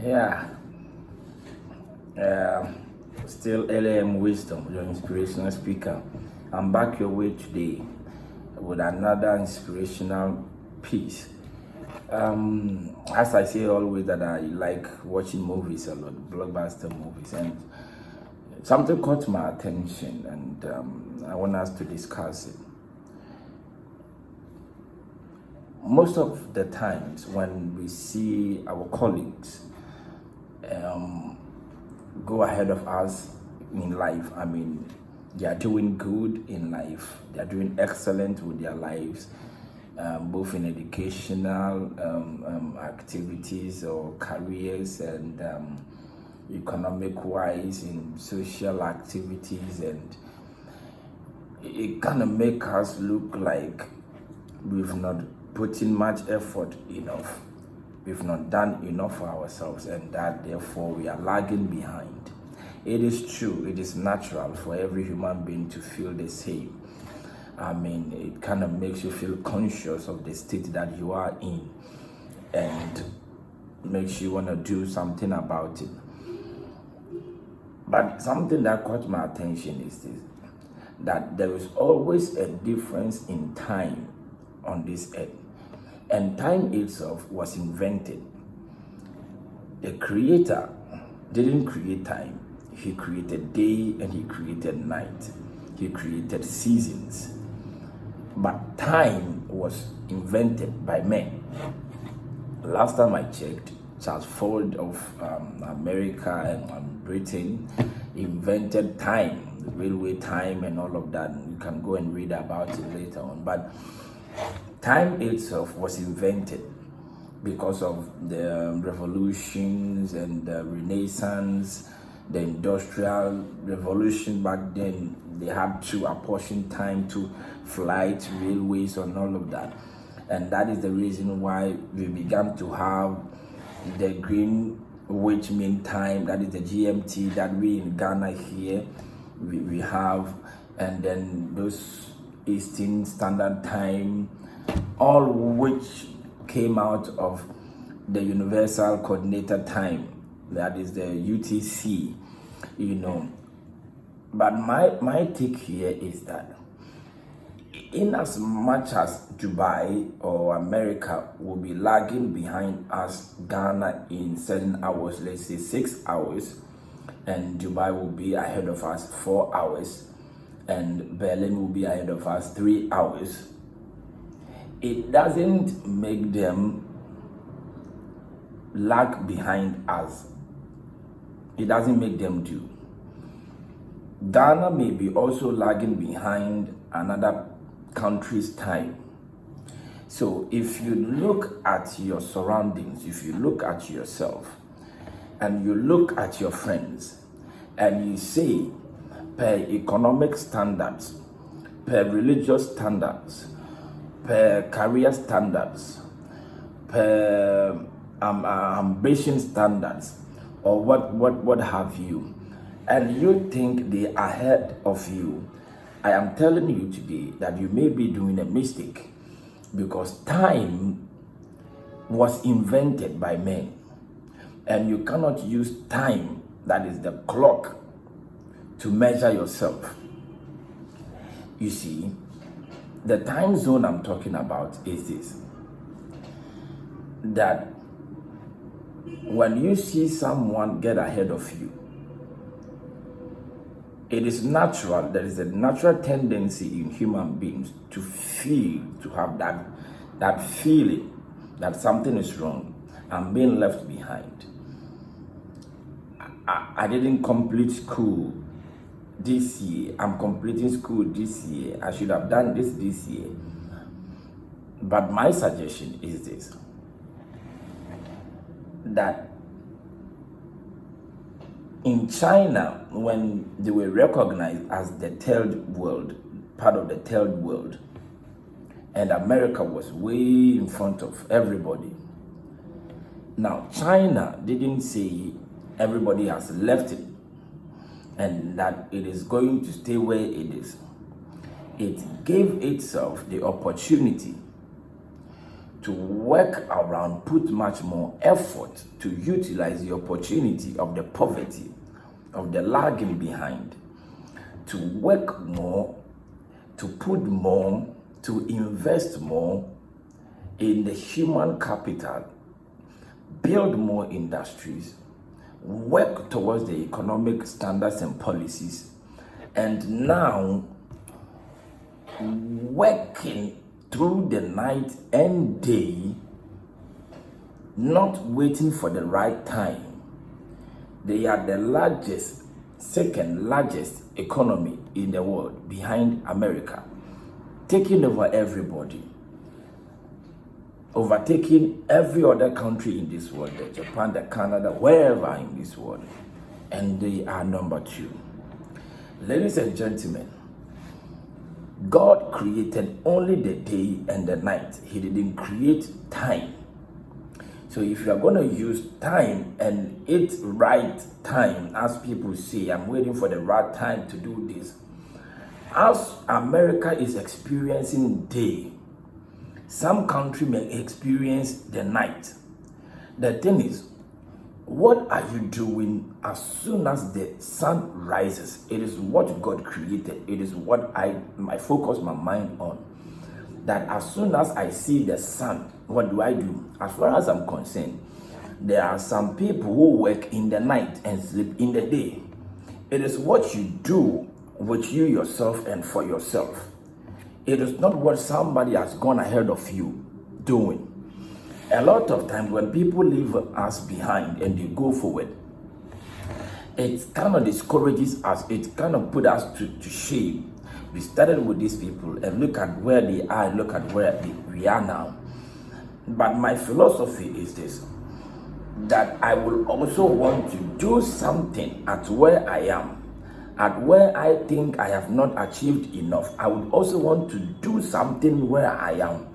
Yeah, uh, still L.A.M Wisdom, your inspirational speaker. I'm back your way today with another inspirational piece. As I say always that I like watching movies a lot, blockbuster movies, and something caught my attention, and I want us to discuss it. Most of the times when we see our colleagues go ahead of us in life, I mean, they are doing good in life, they are doing excellent with their lives, both in educational activities or careers, and economic wise in social activities, and it kind of make us look like we've not put in much effort enough. We've not done enough for ourselves, and that therefore we are lagging behind. It is true, it is natural for every human being to feel the same. I mean, it kind of makes you feel conscious of the state that you are in, and makes you want to do something about it. But something that caught my attention is this, that there is always a difference in time on this earth. And time itself was invented. The creator didn't create time. He created day and he created night. He created seasons. But time was invented by men. Last time I checked, Charles Ford of America and Britain invented time, the railway time and all of that. You can go and read about it later on. But time itself was invented because of the revolutions and the Renaissance, the Industrial Revolution. Back then, they had to apportion time to flights, railways, and all of that. And that is the reason why we began to have the Greenwich Mean Time, that is the GMT, that we in Ghana here, we have, and then those Eastern Standard Time, all which came out of the Universal Coordinated Time, that is the UTC, But my take here is that in as much as Dubai or America will be lagging behind us, Ghana, in certain hours, let's say 6 hours, and Dubai will be ahead of us 4 hours, and Berlin will be ahead of us 3 hours, it doesn't make them lag behind us. It doesn't make them do. Ghana may be also lagging behind another country's time. So if you look at your surroundings, if you look at yourself, and you look at your friends, and you say, per economic standards, per religious standards, per career standards, per ambition standards, or what have you, and you think they are ahead of you, I am telling you today that you may be doing a mistake, because time was invented by men, and you cannot use time, that is the clock, to measure yourself. You see, the time zone I'm talking about is this, that when you see someone get ahead of you, it is natural, there is a natural tendency in human beings to feel, to have that feeling that something is wrong, I'm being left behind. I didn't complete school this year, I'm completing school this year, I should have done this year. But my suggestion is this, that in China, when they were recognized as the third world, part of the third world, and America was way in front of everybody. Now, China didn't say everybody has left it and that it is going to stay where it is. It gave itself the opportunity to work around, put much more effort to utilize the opportunity of the poverty, of the lagging behind, to work more, to put more, to invest more in the human capital, build more industries, work towards the economic standards and policies, and now working through the night and day, not waiting for the right time. They are the largest, second largest economy in the world behind America, taking over everybody, overtaking every other country in this world, the Japan, the Canada, wherever in this world, and they are number 2. Ladies and gentlemen, God created only the day and the night. He didn't create time. So if you are going to use time and it's right time, as people say, I'm waiting for the right time to do this. As America is experiencing day, some country may experience the night. The thing is, what are you doing as soon as the sun rises? It is what God created. It is what I focus my mind on. That as soon as I see the sun, what do I do? As far as I'm concerned, there are some people who work in the night and sleep in the day. It is what you do with you yourself and for yourself. It is not what somebody has gone ahead of you doing. A lot of times when people leave us behind and they go forward, it kind of discourages us. It kind of put us to shame. We started with these people and look at where they are, look at where we are now. But my philosophy is this, that I will also want to do something at where I am, at where I think I have not achieved enough. I would also want to do something where I am,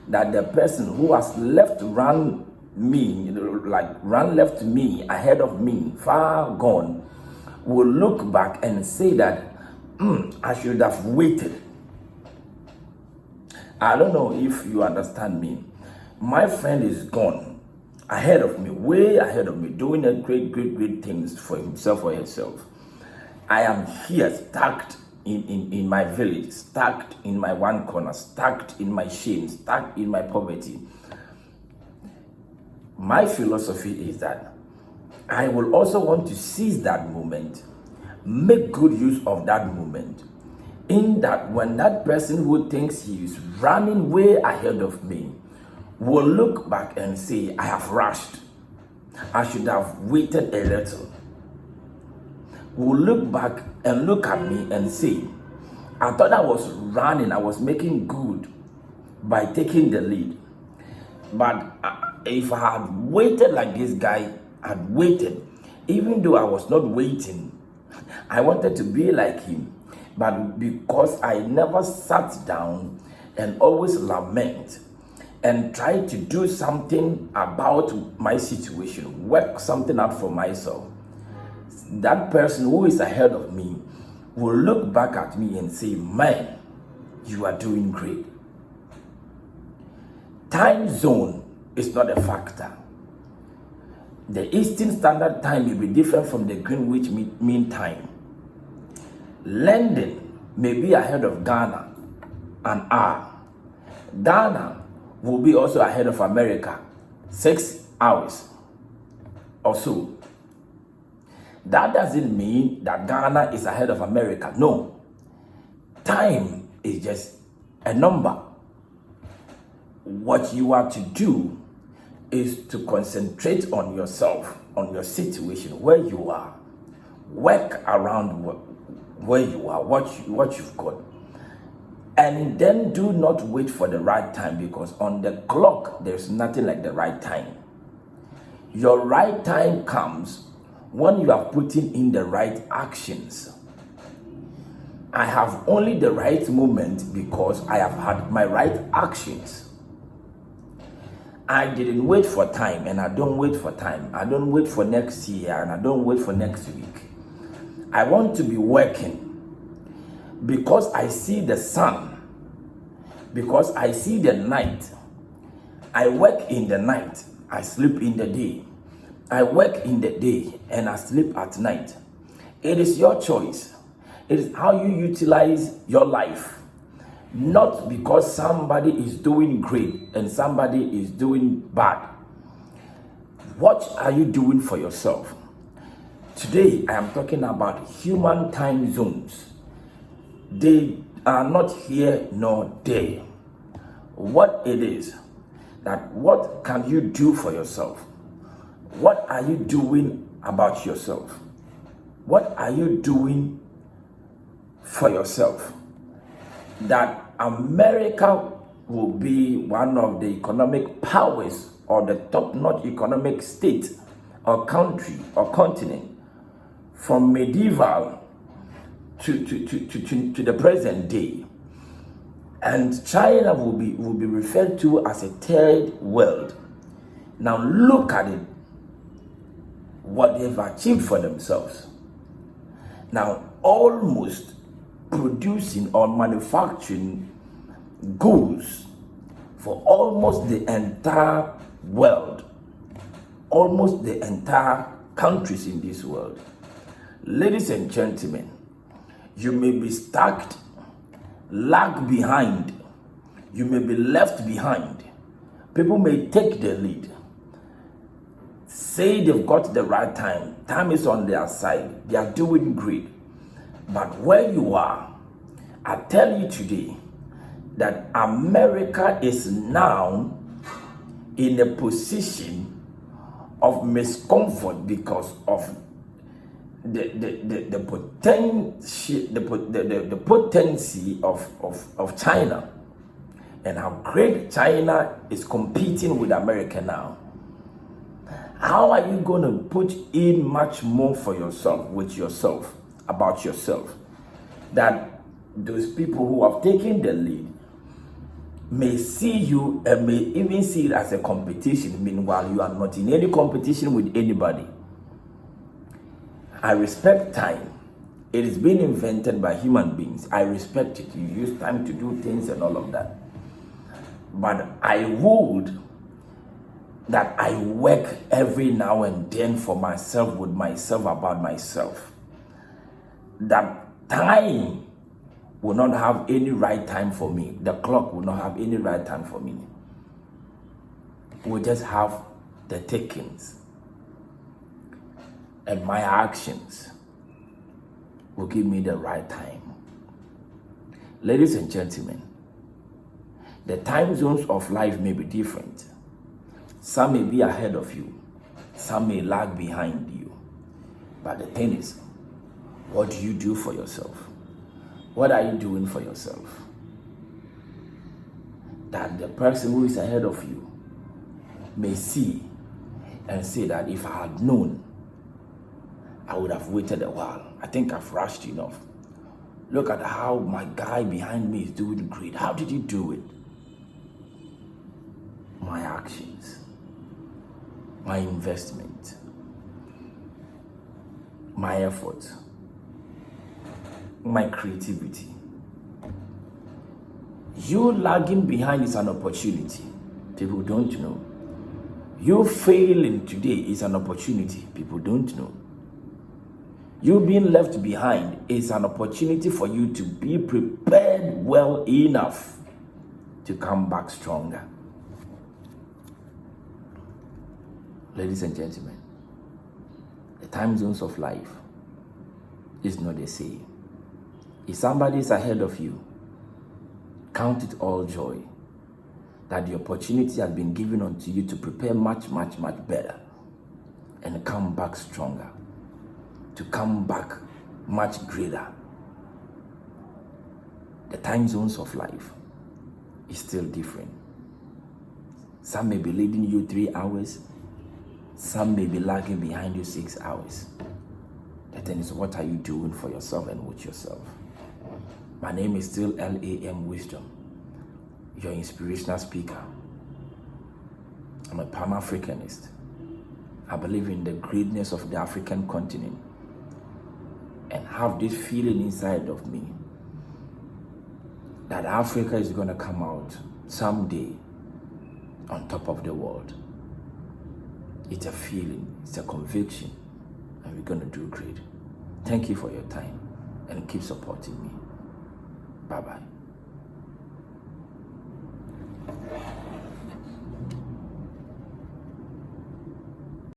that the person who has left run left me ahead of me, far gone, will look back and say that I should have waited. I don't know if you understand me. My friend is gone ahead of me, way ahead of me, doing a great things for himself or herself. I am here stuck in my village, stuck in my one corner, stuck in my shame, stuck in my poverty. My philosophy is that I will also want to seize that moment, make good use of that moment, in that when that person who thinks he is running way ahead of me will look back and say, I have rushed, I should have waited a little, will look back and look at me and say, I thought I was running, I was making good by taking the lead. But if I had waited like this guy had waited, even though I was not waiting, I wanted to be like him. But because I never sat down and always lament and try to do something about my situation, work something out for myself, that person who is ahead of me will look back at me and say, man, you are doing great. Time zone is not a factor. The Eastern Standard Time will be different from the Greenwich Mean Time. London may be ahead of Ghana an hour. Ghana will be also ahead of America 6 hours or so. That doesn't mean that Ghana is ahead of America. No. Time is just a number. What you are to do is to concentrate on yourself, on your situation, where you are. Work around where you are, what you've got. And then do not wait for the right time, because on the clock, there's nothing like the right time. Your right time comes when you are putting in the right actions. I have only the right moment because I have had my right actions. I didn't wait for time, and I don't wait for time. I don't wait for next year, and I don't wait for next week. I want to be working because I see the sun, because I see the night. I work in the night, I sleep in the day. I work in the day and I sleep at night. It is your choice. It is how you utilize your life. Not because somebody is doing great and somebody is doing bad. What are you doing for yourself? Today, I am talking about human time zones. They are not here nor there. What it is, that what can you do for yourself? What are you doing about yourself? What are you doing for yourself? That America will be one of the economic powers or the top-notch economic state or country or continent from medieval to the present day. And China will be referred to as a third world. Now look at it, what they've achieved for themselves. Now almost producing or manufacturing goods for almost the entire world, almost the entire countries in this world. Ladies and gentlemen, you may be stuck, lag behind, you may be left behind. People may take the lead, say they've got the right time is on their side, they are doing great. But where you are, I tell you today that America is now in a position of miscomfort because of the potency of China and how great China is competing with America now. How are you going to put in much more for yourself, with yourself, about yourself, that those people who have taken the lead may see you and may even see it as a competition, meanwhile you are not in any competition with anybody? I respect time. It is being invented by human beings. I respect it. You use time to do things and all of that. But I would that I work every now and then for myself, with myself, about myself. That time will not have any right time for me. The clock will not have any right time for me. We'll just have the takings. And my actions will give me the right time. Ladies and gentlemen, the time zones of life may be different. Some may be ahead of you. Some may lag behind you. But the thing is, what do you do for yourself? What are you doing for yourself? That the person who is ahead of you may see and say that if I had known, I would have waited a while. I think I've rushed enough. Look at how my guy behind me is doing great. How did he do it? My actions, my investment, my effort, my creativity. You lagging behind is an opportunity. People don't know. You failing today is an opportunity. People don't know. You being left behind is an opportunity for you to be prepared well enough to come back stronger. Ladies and gentlemen, the time zones of life is not the same. If somebody is ahead of you, count it all joy that the opportunity has been given unto you to prepare much, much, much better and come back stronger, to come back much greater. The time zones of life is still different. Some may be leading you 3 hours, some may be lagging behind you 6 hours. The thing is, what are you doing for yourself and with yourself? My name is still L.A.M Wisdom, your inspirational speaker. I'm a Pan-Africanist. I believe in the greatness of the African continent and have this feeling inside of me that Africa is going to come out someday on top of the world. It's a feeling, it's a conviction, and we're going to do great. Thank you for your time and keep supporting me. Bye-bye.